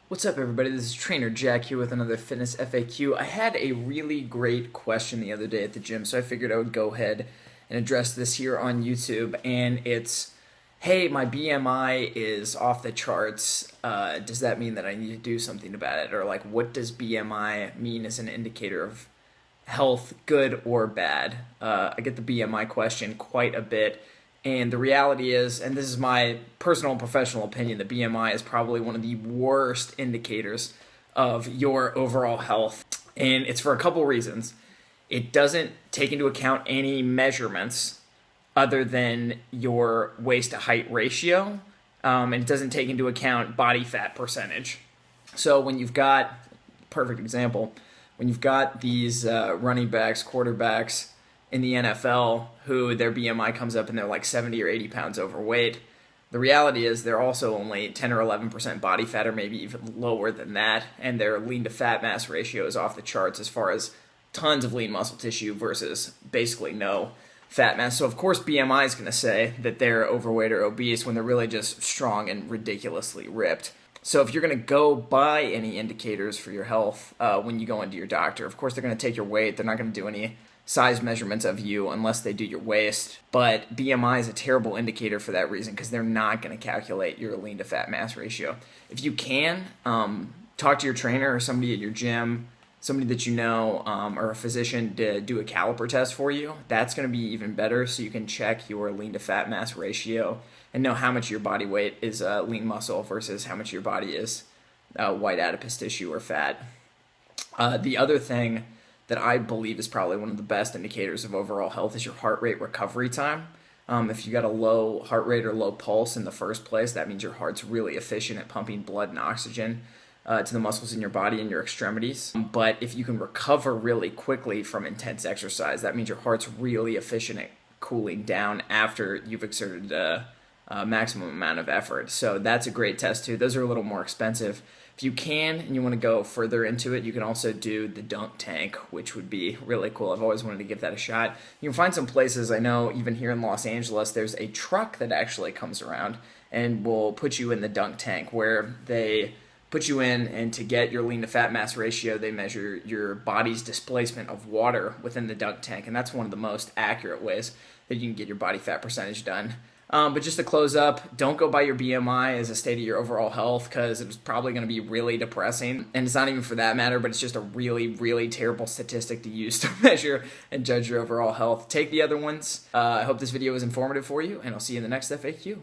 What's up, everybody? This is Trainer Jack here with another fitness FAQ. I had a really great question the other day at the gym, so I figured I would go ahead and address this here on YouTube. And it's, hey, my BMI is off the charts. Does that mean that I need to do something about it? Or like, what does BMI mean as an indicator of health, good or bad? I get the BMI question quite a bit. And the reality is, and this is my personal and professional opinion, the BMI is probably one of the worst indicators of your overall health. And it's for a couple reasons. It doesn't take into account any measurements other than your waist to height ratio. And it doesn't take into account body fat percentage. So when you've got, perfect example, when you've got these running backs, quarterbacks, in the NFL who their BMI comes up and they're like 70 or 80 pounds overweight. The reality is they're also only 10 or 11% body fat, or maybe even lower than that, and their lean to fat mass ratio is off the charts as far as tons of lean muscle tissue versus basically no fat mass. So of course BMI is going to say that they're overweight or obese when they're really just strong and ridiculously ripped. So if you're going to go by any indicators for your health when you go into your doctor, of course they're going to take your weight. They're not going to do any size measurements of you unless they do your waist. But BMI is a terrible indicator for that reason because they're not going to calculate your lean to fat mass ratio. If you can, talk to your trainer or somebody at your gym, somebody that you know, or a physician to do a caliper test for you. That's going to be even better, so you can check your lean to fat mass ratio and know how much of your body weight is lean muscle versus how much of your body is white adipose tissue or fat. The other thing that I believe is probably one of the best indicators of overall health is your heart rate recovery time. If you got a low heart rate or low pulse in the first place, that means your heart's really efficient at pumping blood and oxygen to the muscles in your body and your extremities. But if you can recover really quickly from intense exercise, that means your heart's really efficient at cooling down after you've exerted a maximum amount of effort. So that's a great test too. Those are a little more expensive. If you can and you want to go further into it, you can also do the dunk tank, which would be really cool. I've always wanted to give that a shot. You can find some places, I know even here in Los Angeles, there's a truck that actually comes around and will put you in the dunk tank, where they put you in, and to get your lean to fat mass ratio, they measure your body's displacement of water within the dunk tank, and that's one of the most accurate ways that you can get your body fat percentage done. But just to close up, don't go by your BMI as a state of your overall health, because it's probably going to be really depressing. And it's not even for that matter, but it's just a really, really terrible statistic to use to measure and judge your overall health. Take the other ones. I hope this video was informative for you, and I'll see you in the next FAQ.